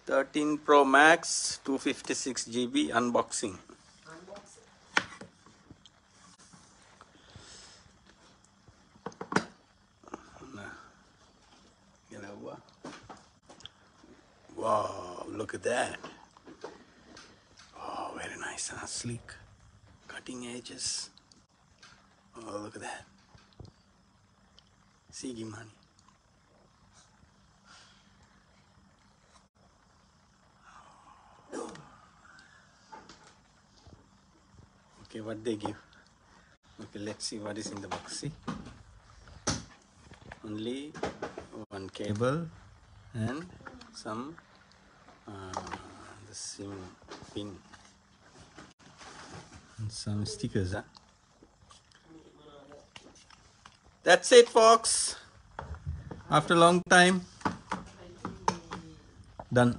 13 Pro Max 256 GB unboxing. Wow, look at that. Oh, very nice, huh? Sleek, cutting edges. Oh, look at that. Sigi money. Okay, what they give? Okay, let's see what is in the box. See, only one cable and some the SIM pin and some stickers. Huh? That's it, folks. After a long time, done.